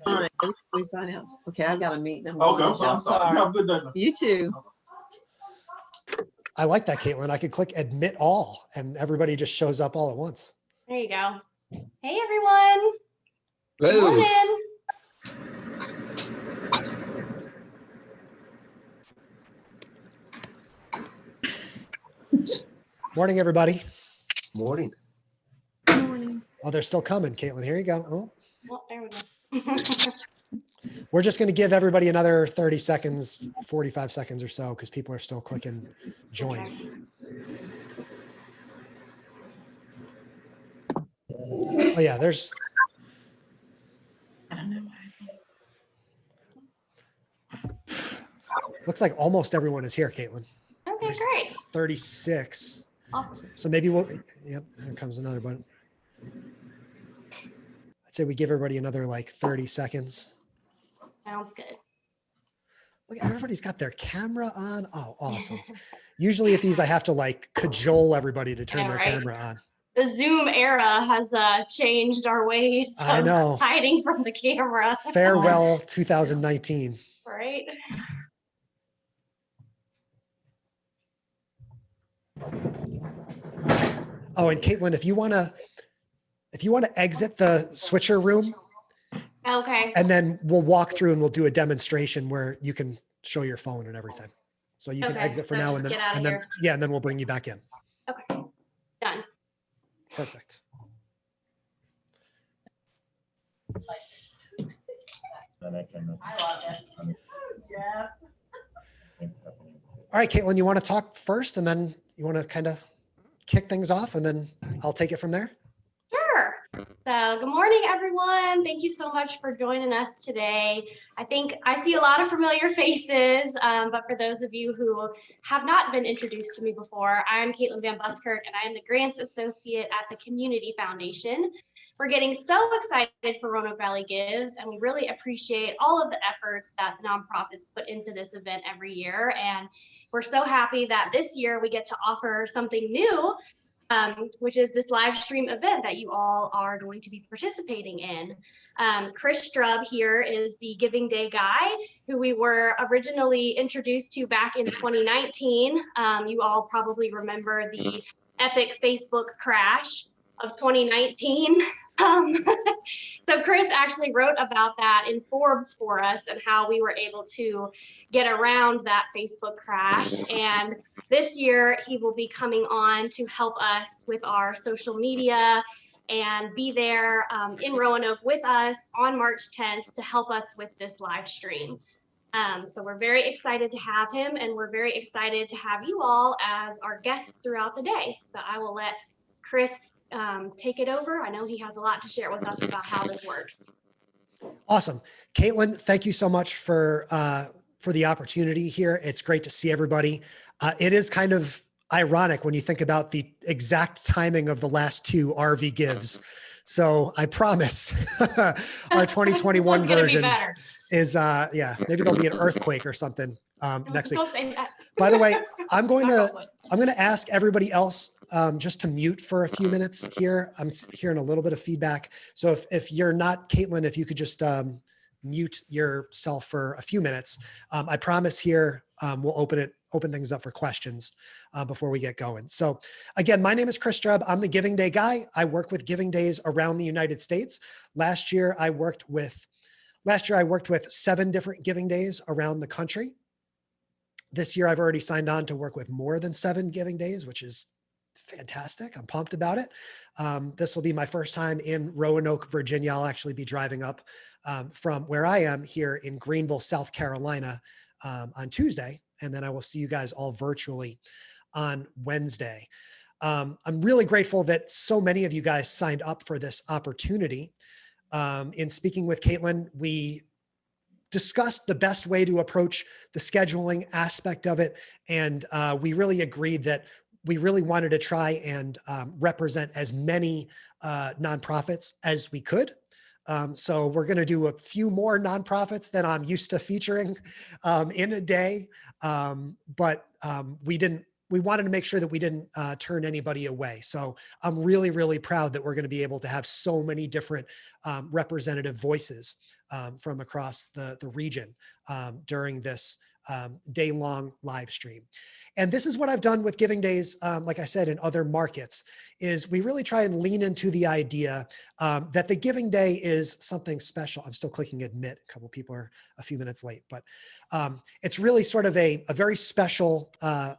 All right, we find out. Okay, I got a meeting. Okay, I'm sorry. You have a good day. You too. I like that, Caitlin. I could click admit all and everybody just shows up all at once. There you go. Hey, everyone. Good morning. Morning, everybody. Morning. Oh, they're still coming, Caitlin. Here you go. Oh. Well, there we go. We're just going to give everybody another 30 seconds, 45 seconds or so, because people are still clicking join. Okay. Oh yeah, there's. I don't know. Looks like almost everyone is here, Caitlin. Okay, There's great. 36. Awesome. So maybe we'll, yep, here comes another one. I'd say we give everybody another like 30 seconds. Sounds good. Look, everybody's got their camera on. Oh, awesome. Usually at these, I have to like cajole everybody to turn their camera on. The Zoom era has changed our ways I of know. hiding from the camera. Farewell 2019. Right? Oh, and Caitlin, if you want to exit the switcher room, Okay. and then we'll walk through and we'll do a demonstration where you can show your phone and everything. So you can Okay, exit for so now just and then, get out of and then here. yeah, and then we'll bring you back in. Okay. Done. Perfect. All right, Caitlin, you want to talk first and then you want to kind of kick things off and then I'll take it from there? Sure. So good morning, everyone. Thank you so much for joining us today. I think I see a lot of familiar faces, but for those of you who have not been introduced to me before, I'm Caitlin Van Buskirk, and I am the Grants Associate at the Community Foundation. We're getting so excited for Roanoke Valley Gives, and we really appreciate all of the efforts that the nonprofits put into this event every year. And we're so happy that this year we get to offer something new, which is this live stream event that you all are going to be participating in. Chris Strub here is the Giving Day guy who we were originally introduced to back in 2019. You all probably remember the epic Facebook crash of 2019. So Chris actually wrote about that in Forbes for us and how we were able to get around that Facebook crash. And this year he will be coming on to help us with our social media and be there in Roanoke with us on March 10th to help us with this live stream. So we're very excited to have him, and we're very excited to have you all as our guests throughout the day. So I will let Chris take it over. I know he has a lot to share with us about how this works. Awesome. Caitlin, thank you so much for the opportunity here. It's great to see everybody. It is kind of ironic when you think about the exact timing of the last two RV gives. So I promise our 2021 version is, yeah, maybe there'll be an earthquake or something next week. Don't say that. By the way, I'm going to ask everybody else just to mute for a few minutes here. I'm hearing a little bit of feedback. So if you're not Caitlin, if you could just mute yourself for a few minutes. I promise here we'll open things up for questions before we get going. So again, my name is Chris Strub. I'm the Giving Day guy. I work with Giving Days around the United States. Last year I worked with 7 different Giving Days around the country. This year I've already signed on to work with more than 7 Giving Days, which is fantastic. I'm pumped about it. This will be my first time in Roanoke, Virginia. I'll actually be driving up from where I am here in Greenville, South Carolina on Tuesday. And then I will see you guys all virtually on Wednesday. I'm really grateful that so many of you guys signed up for this opportunity. In speaking with Caitlin, we discussed the best way to approach the scheduling aspect of it. And we really agreed that we really wanted to try and represent as many nonprofits as we could. So we're going to do a few more nonprofits than I'm used to featuring in a day. But we we wanted to make sure that we didn't turn anybody away. So I'm really, really proud that we're going to be able to have so many different representative voices from across the region during this day-long live stream. And this is what I've done with Giving Days, like I said, in other markets, is we really try and lean into the idea that the Giving Day is something special. I'm still clicking admit. A couple people are a few minutes late, but it's really sort of a very special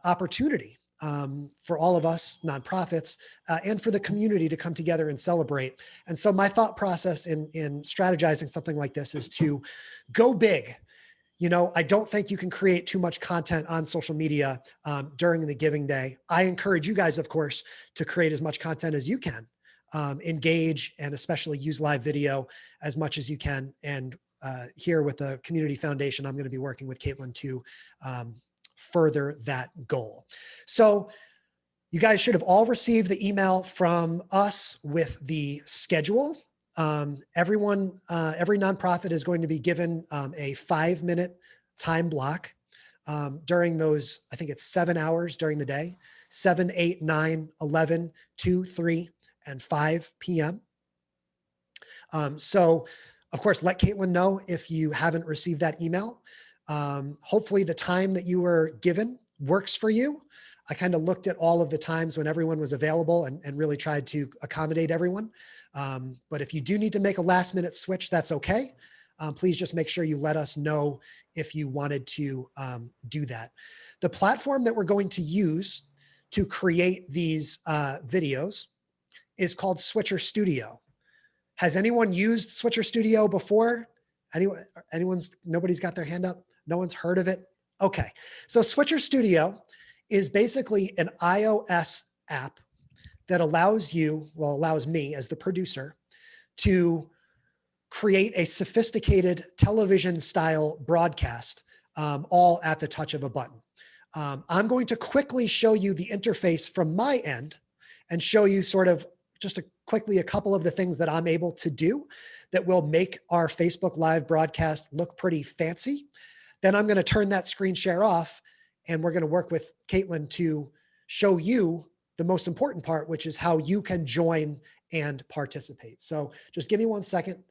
opportunity for all of us nonprofits and for the community to come together and celebrate. And so my thought process in strategizing something like this is to go big. You know, I don't think you can create too much content on social media during the Giving Day. I encourage you guys, of course, to create as much content as you can, engage, and especially use live video as much as you can. And here with the Community Foundation, I'm going to be working with Caitlin to further that goal. So you guys should have all received the email from us with the schedule. Every nonprofit is going to be given a 5-minute time block during those, I think it's 7 hours during the day, 7, 8, 9, 11, 2, 3, and 5 p.m. So of course, let Caitlin know if you haven't received that email. Hopefully the time that you were given works for you. I kind of looked at all of the times when everyone was available and really tried to accommodate everyone. But if you do need to make a last minute switch, that's okay. Please just make sure you let us know if you wanted to do that. The platform that we're going to use to create these videos is called Switcher Studio. Has anyone used Switcher Studio before? Nobody's got their hand up? No one's heard of it? Okay, so Switcher Studio is basically an iOS app that allows me as the producer to create a sophisticated television style broadcast all at the touch of a button. I'm going to quickly show you the interface from my end and show you sort of just quickly a couple of the things that I'm able to do that will make our Facebook Live broadcast look pretty fancy. Then I'm going to turn that screen share off and we're going to work with Caitlin to show you the most important part, which is how you can join and participate. So just give me 1 second.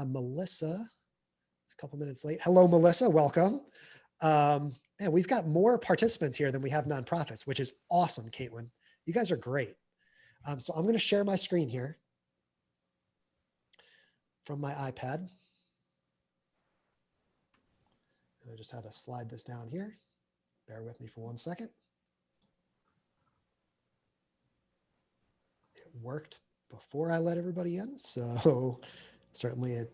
Melissa, a couple minutes late. Hello, Melissa, welcome. And we've got more participants here than we have nonprofits, which is awesome, Caitlin. You guys are great. So I'm going to share my screen here from my iPad. And I just had to slide this down here. Bear with me for 1 second. It worked before I let everybody in. So certainly, of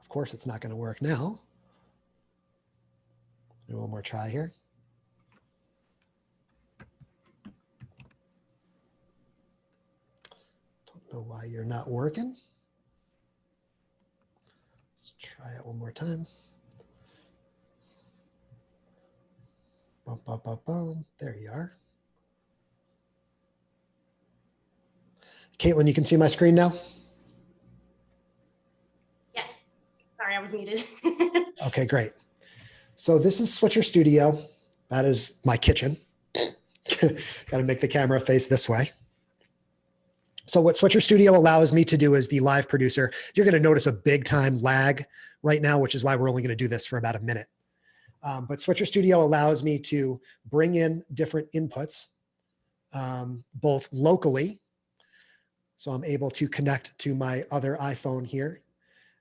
course, it's not going to work now. Do one more try here. Don't know why you're not working. Let's try it one more time. Bum, bum, bum, bum. There you are. Caitlin, you can see my screen now? Yes. Sorry, I was muted. Okay, great. So this is Switcher Studio. That is my kitchen. Got to make the camera face this way. So what Switcher Studio allows me to do as the live producer, you're going to notice a big time lag right now, which is why we're only going to do this for about a minute. But Switcher Studio allows me to bring in different inputs, both locally. So I'm able to connect to my other iPhone here,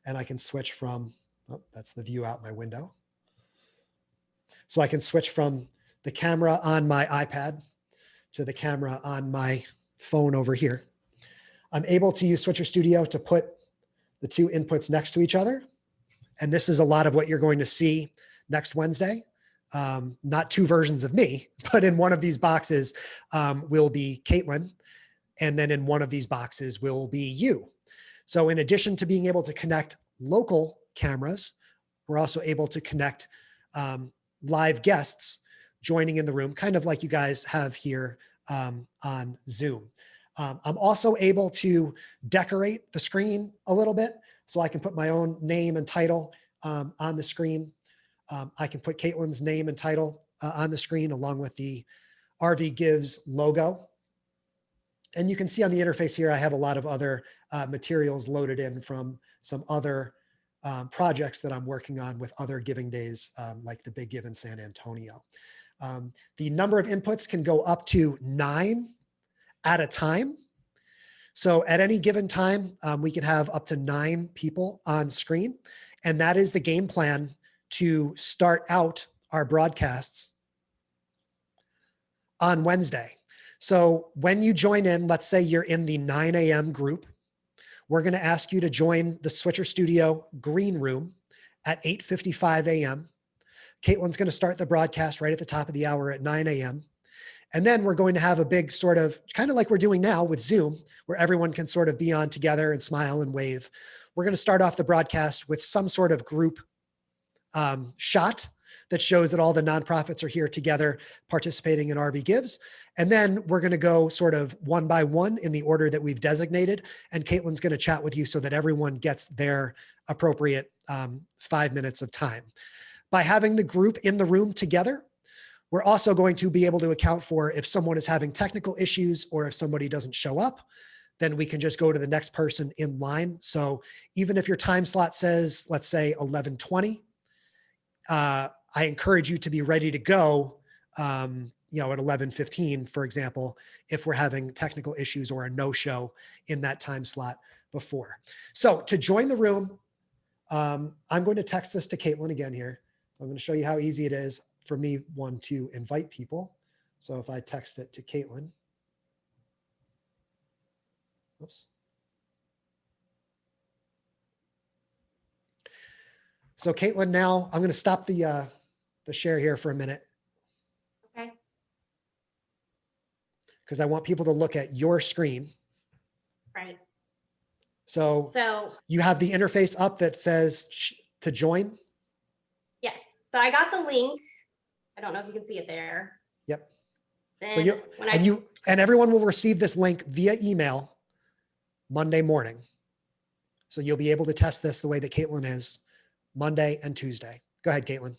and I can switch from, oh, that's the view out my window. So I can switch from the camera on my iPad to the camera on my phone over here. I'm able to use Switcher Studio to put the two inputs next to each other. And this is a lot of what you're going to see next Wednesday. Not two versions of me, but in one of these boxes will be Caitlin. And then in one of these boxes will be you. So in addition to being able to connect local cameras, we're also able to connect live guests joining in the room, kind of like you guys have here on Zoom. I'm also able to decorate the screen a little bit so I can put my own name and title on the screen. I can put Caitlin's name and title on the screen along with the RV Gives logo. And you can see on the interface here, I have a lot of other materials loaded in from some other projects that I'm working on with other giving days, like the Big Give in San Antonio. The number of inputs can go up to 9 at a time. So at any given time, we can have up to 9 people on screen. And that is the game plan to start out our broadcasts on Wednesday. So when you join in, let's say you're in the 9 a.m. group, we're going to ask you to join the Switcher Studio green room at 8:55 a.m. Caitlin's going to start the broadcast right at the top of the hour at 9 a.m. And then we're going to have a big sort of, kind of like we're doing now with Zoom, where everyone can sort of be on together and smile and wave. We're going to start off the broadcast with some sort of group shot that shows that all the nonprofits are here together participating in RV Gives. And then we're going to go sort of one by one in the order that we've designated. And Caitlin's going to chat with you so that everyone gets their appropriate 5 minutes of time. By having the group in the room together, we're also going to be able to account for if someone is having technical issues or if somebody doesn't show up, then we can just go to the next person in line. So even if your time slot says, let's say 11:20, I encourage you to be ready to go, at 11:15, for example, if we're having technical issues or a no-show in that time slot before. So to join the room, I'm going to text this to Caitlin again here. So I'm going to show you how easy it is for me, to invite people. So if I text it to Caitlin, oops. So Caitlin, now I'm going to stop the share here for a minute. Okay. Because I want people to look at your screen. Right. So So you have the interface up that says to join. yes, so I got the link. I don't know if you can see it there. Yep. Then So you when and everyone will receive this link via email Monday morning. So you'll be able to test this the way that Caitlin is Monday and Tuesday. Go ahead, Caitlin.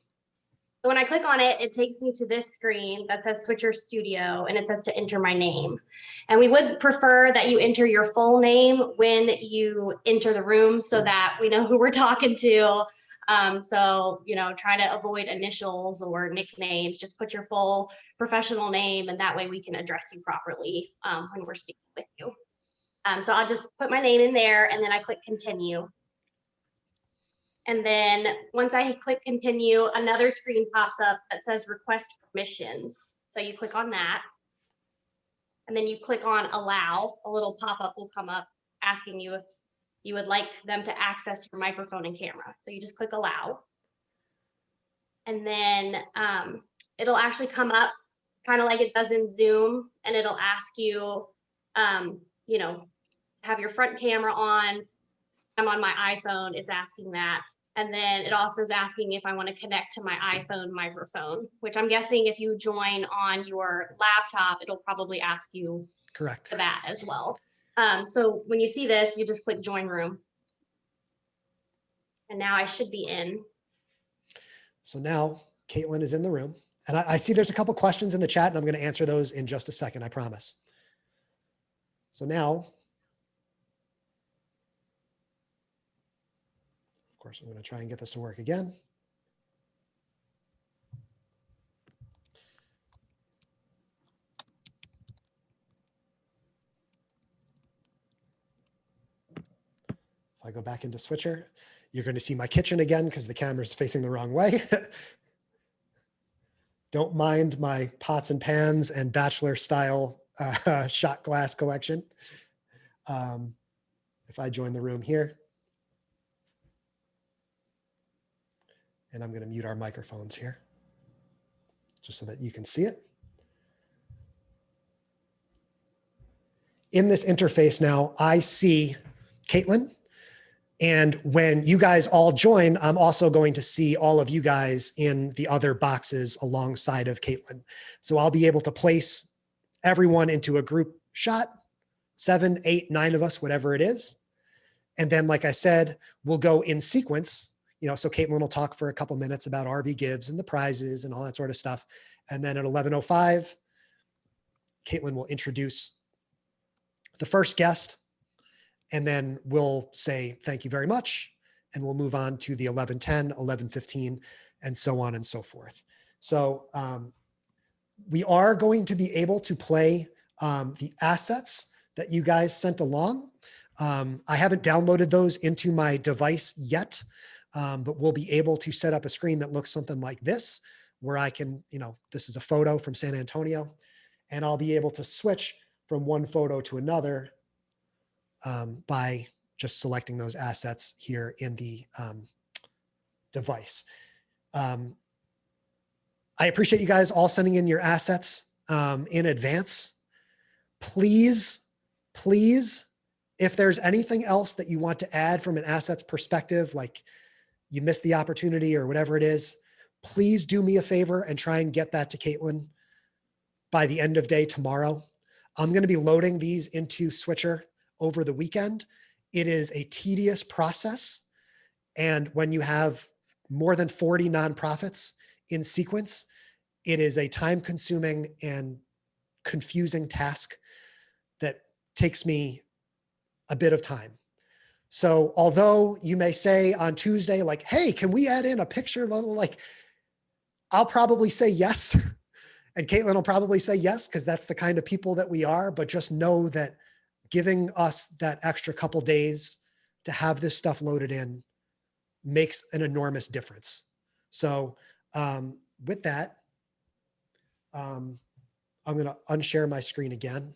when I click on it, it takes me to this screen that says Switcher Studio, and it says to enter my name. And we would prefer that you enter your full name when you enter the room so that we know who we're talking to. So, try to avoid initials or nicknames. Just put your full professional name, and that way we can address you properly when we're speaking with you. So I'll just put my name in there, and then I click continue. And then once I click continue, another screen pops up that says request permissions. So you click on that, and then you click on allow. A little pop-up will come up asking you if you would like them to access your microphone and camera. So you just click allow. And then it'll actually come up kind of like it does in Zoom, and it'll ask you, have your front camera on. I'm on my iPhone, it's asking that. And then it also is asking if I want to connect to my iPhone microphone, which I'm guessing if you join on your laptop, it'll probably ask you Correct. for that as well. So when you see this, you just click join room. And now I should be in. So now Caitlin is in the room, and I see there's a couple questions in the chat, and I'm going to answer those in just a second, I promise. So now, of course, I'm going to try and get this to work again. If I go back into Switcher, you're going to see my kitchen again because the camera's facing the wrong way. Don't mind my pots and pans and bachelor style shot glass collection. If I join the room here, and I'm going to mute our microphones here just so that you can see it. In this interface now, I see Caitlin. And when you guys all join, I'm also going to see all of you guys in the other boxes alongside of Caitlin. So I'll be able to place everyone into a group shot, 7, 8, 9 of us, whatever it is. And then, like I said, we'll go in sequence, so Caitlin will talk for a couple minutes about RV Gives and the prizes and all that sort of stuff. And then at 11:05, Caitlin will introduce the first guest, and then we'll say thank you very much, and we'll move on to the 11:10, 11:15, and so on and so forth. So we are going to be able to play the assets that you guys sent along. I haven't downloaded those into my device yet, but we'll be able to set up a screen that looks something like this, where I can, this is a photo from San Antonio, and I'll be able to switch from one photo to another by just selecting those assets here in the device. I appreciate you guys all sending in your assets in advance. Please, if there's anything else that you want to add from an assets perspective, like you missed the opportunity or whatever it is, please do me a favor and try and get that to Caitlin by the end of day tomorrow. I'm going to be loading these into Switcher over the weekend. It is a tedious process. And when you have more than 40 nonprofits in sequence, it is a time-consuming and confusing task that takes me a bit of time. So although you may say on Tuesday, like, hey, can we add in a picture? Like, I'll probably say yes. And Caitlin will probably say yes, because that's the kind of people that we are. But just know that giving us that extra couple days to have this stuff loaded in makes an enormous difference. So with that, I'm going to unshare my screen again.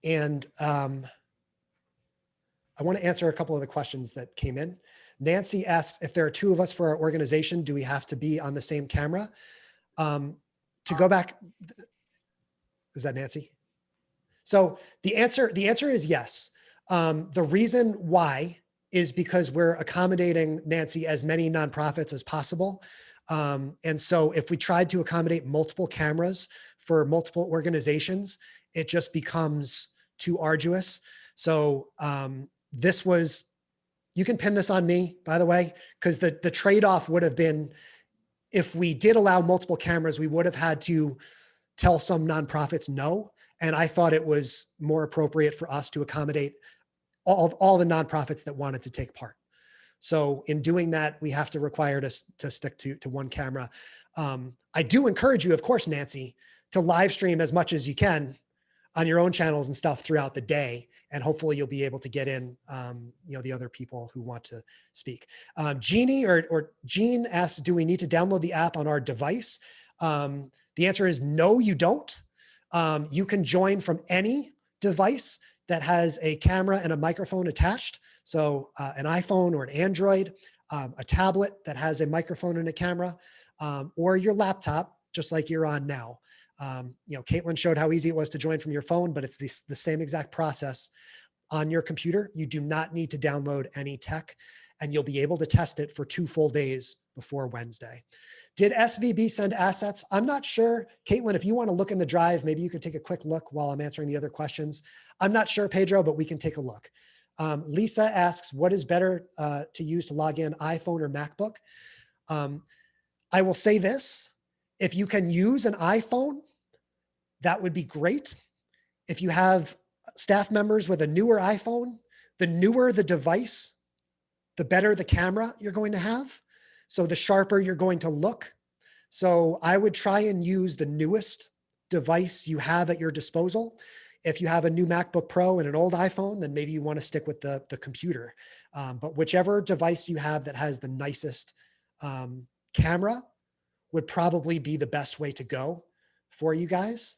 And I want to answer a couple of the questions that came in. Nancy asks, if there are two of us for our organization, do we have to be on the same camera? To go back, is that Nancy? So the answer is yes. The reason why is because we're accommodating, Nancy, as many nonprofits as possible. And so if we tried to accommodate multiple cameras for multiple organizations, it just becomes too arduous. So this was, you can pin this on me, by the way, because the trade-off would have been, if we did allow multiple cameras, we would have had to tell some nonprofits no. And I thought it was more appropriate for us to accommodate all the nonprofits that wanted to take part. So in doing that, we have to require to stick to one camera. I do encourage you, of course, Nancy, to live stream as much as you can on your own channels and stuff throughout the day. And hopefully you'll be able to get in, the other people who want to speak. Jeannie or Jean asks, do we need to download the app on our device? The answer is no, you don't. You can join from any device that has a camera and a microphone attached. So an iPhone or an Android, a tablet that has a microphone and a camera, or your laptop, just like you're on now. Caitlin showed how easy it was to join from your phone, but it's the same exact process on your computer. You do not need to download any tech, and you'll be able to test it for 2 full days before Wednesday. Did SVB send assets? I'm not sure. Caitlin, if you want to look in the drive, maybe you could take a quick look while I'm answering the other questions. I'm not sure, Pedro, but we can take a look. Lisa asks, what is better to use to log in, iPhone or MacBook? I will say this, if you can use an iPhone, that would be great. If you have staff members with a newer iPhone, the newer the device, the better the camera you're going to have. So the sharper you're going to look. So I would try and use the newest device you have at your disposal. If you have a new MacBook Pro and an old iPhone, then maybe you want to stick with the computer. But whichever device you have that has the nicest camera would probably be the best way to go for you guys.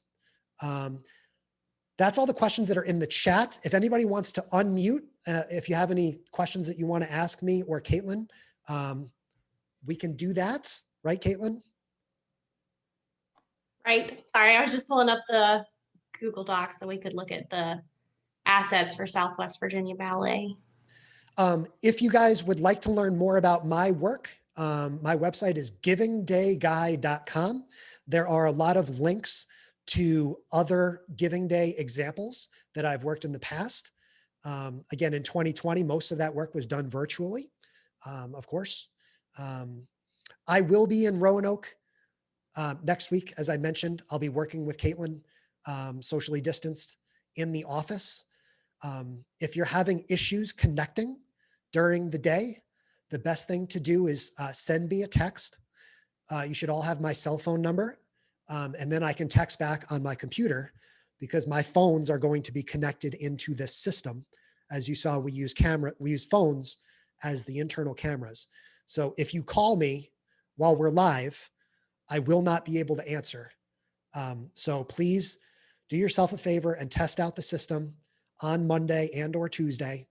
That's all the questions that are in the chat. If anybody wants to unmute, if you have any questions that you want to ask me or Caitlin, we can do that. Right, Caitlin? Right. Sorry, I was just pulling up the Google Docs so we could look at the assets for Southwest Virginia Ballet. If you guys would like to learn more about my work, my website is givingdayguy.com. There are a lot of links to other Giving Day examples that I've worked in the past. Again, in 2020, most of that work was done virtually, of course. I will be in Roanoke Next week, as I mentioned, I'll be working with Caitlin, socially distanced in the office. If you're having issues connecting during the day, the best thing to do is send me a text. You should all have my cell phone number, and then I can text back on my computer because my phones are going to be connected into this system. As you saw, we use phones as the internal cameras. So if you call me while we're live, I will not be able to answer. So please do yourself a favor and test out the system on Monday and or Tuesday.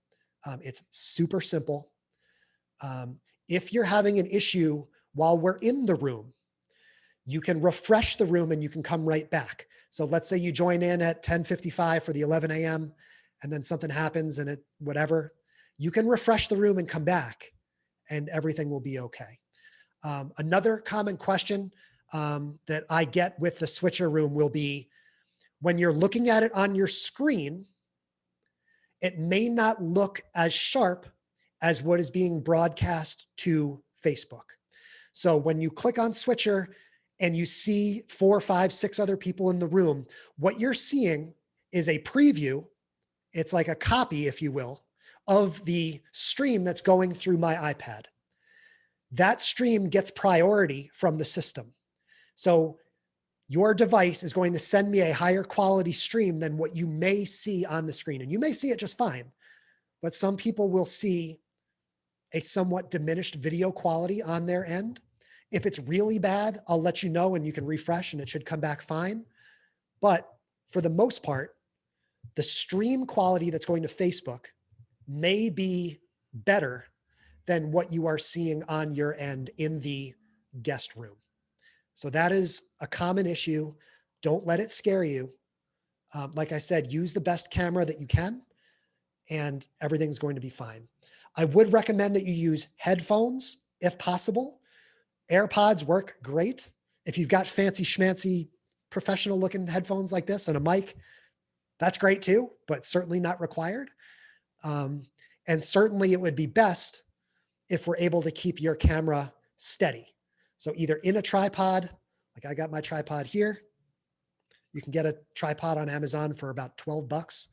It's super simple. If you're having an issue while we're in the room, you can refresh the room and you can come right back. So let's say you join in at 10:55 for the 11 a.m. and then something happens and whatever, you can refresh the room and come back and everything will be okay. Another common question that I get with the switcher room will be when you're looking at it on your screen, it may not look as sharp as what is being broadcast to Facebook. So when you click on switcher and you see 4, 5, 6 other people in the room, what you're seeing is a preview. It's like a copy, if you will, of the stream that's going through my iPad. That stream gets priority from the system. So your device is going to send me a higher quality stream than what you may see on the screen. And you may see it just fine, but some people will see a somewhat diminished video quality on their end. If it's really bad, I'll let you know and you can refresh and it should come back fine. But for the most part, the stream quality that's going to Facebook may be better than what you are seeing on your end in the guest room. So that is a common issue. Don't let it scare you. Like I said, use the best camera that you can and everything's going to be fine. I would recommend that you use headphones if possible. AirPods work great. If you've got fancy schmancy professional looking headphones like this and a mic, that's great too, but certainly not required. And certainly it would be best if we're able to keep your camera steady. So either in a tripod, like I got my tripod here. You can get a tripod on Amazon for about $12,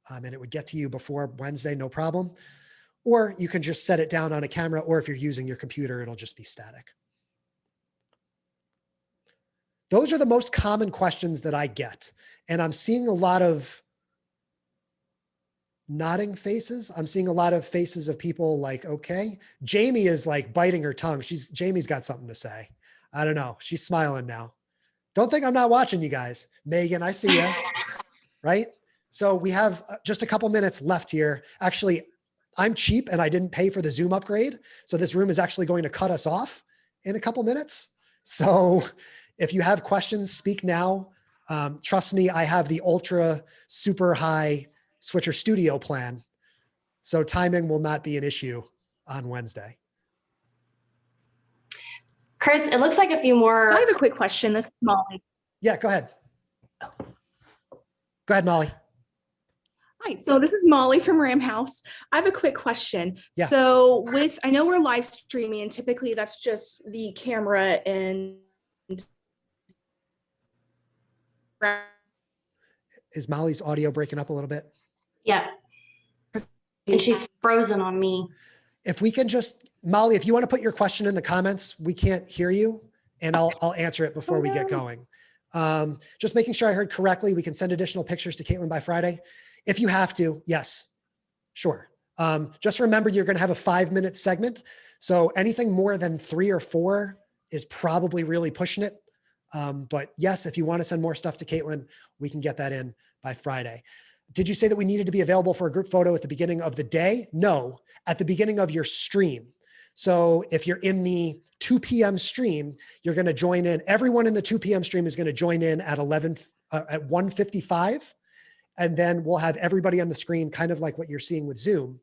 and it would get to you before Wednesday, no problem. Or you can just set it down on a camera, or if you're using your computer, it'll just be static. Those are the most common questions that I get. And I'm seeing a lot of nodding faces. I'm seeing a lot of faces of people like, okay. Jamie is like biting her tongue. Jamie's got something to say. I don't know. She's smiling now. Don't think I'm not watching you guys. Megan, I see you. Right? So we have just a couple minutes left here. Actually, I'm cheap and I didn't pay for the Zoom upgrade. So this room is actually going to cut us off in a couple minutes. So if you have questions, speak now. Trust me, I have the ultra super high Switcher Studio plan. So timing will not be an issue on Wednesday. Chris, it looks like a few more. So I have a quick question. This is Molly. Yeah, go ahead. Go ahead, Molly. Hi, so this is Molly from Ram House. I have a quick question. Yeah. So I know we're live streaming and typically that's just the camera and Is Molly's audio breaking up a little bit? Yeah. And she's frozen on me. If we can just, Molly, if you want to put your question in the comments, we can't hear you and I'll answer it before we get going. Just making sure I heard correctly. We can send additional pictures to Caitlin by Friday. If you have to, yes, sure. Just remember you're going to have a 5-minute segment. So anything more than 3 or 4 is probably really pushing it. But yes, if you want to send more stuff to Caitlin, we can get that in by Friday. Did you say that we needed to be available for a group photo at the beginning of the day? No, at the beginning of your stream. So if you're in the 2 p.m. stream, you're going to join in. Everyone in the 2 p.m. stream is going to join in at 1:55. And then we'll have everybody on the screen, kind of like what you're seeing with Zoom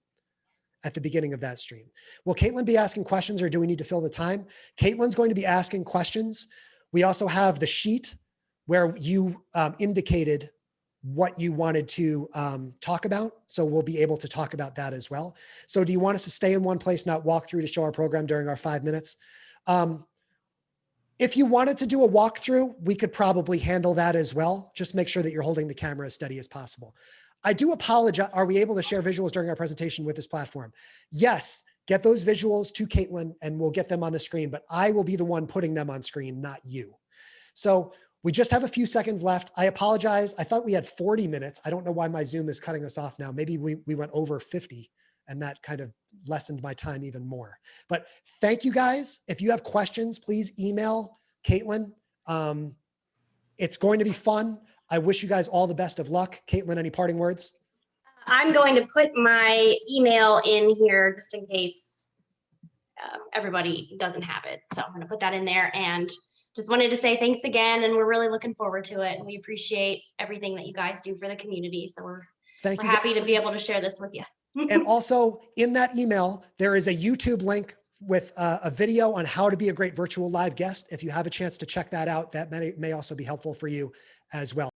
at the beginning of that stream. Will Caitlin be asking questions or do we need to fill the time? Caitlin's going to be asking questions. We also have the sheet where you indicated what you wanted to talk about. So we'll be able to talk about that as well. So do you want us to stay in one place, not walk through to show our program during our 5 minutes? If you wanted to do a walkthrough, we could probably handle that as well. Just make sure that you're holding the camera as steady as possible. I do apologize. Are we able to share visuals during our presentation with this platform? Yes, get those visuals to Caitlin and we'll get them on the screen, but I will be the one putting them on screen, not you. So we just have a few seconds left. I apologize. I thought we had 40 minutes. I don't know why my Zoom is cutting us off now. Maybe we went over 50 and that kind of lessened my time even more. But thank you guys. If you have questions, please email Caitlin. It's going to be fun. I wish you guys all the best of luck. Caitlin, any parting words? I'm going to put my email in here just in case everybody doesn't have it. So I'm going to put that in there and just wanted to say thanks again. And we're really looking forward to it. And we appreciate everything that you guys do for the community. So we're happy to be able to share this with you. And also in that email, there is a YouTube link with a video on how to be a great virtual live guest. If you have a chance to check that out, that may also be helpful for you as well.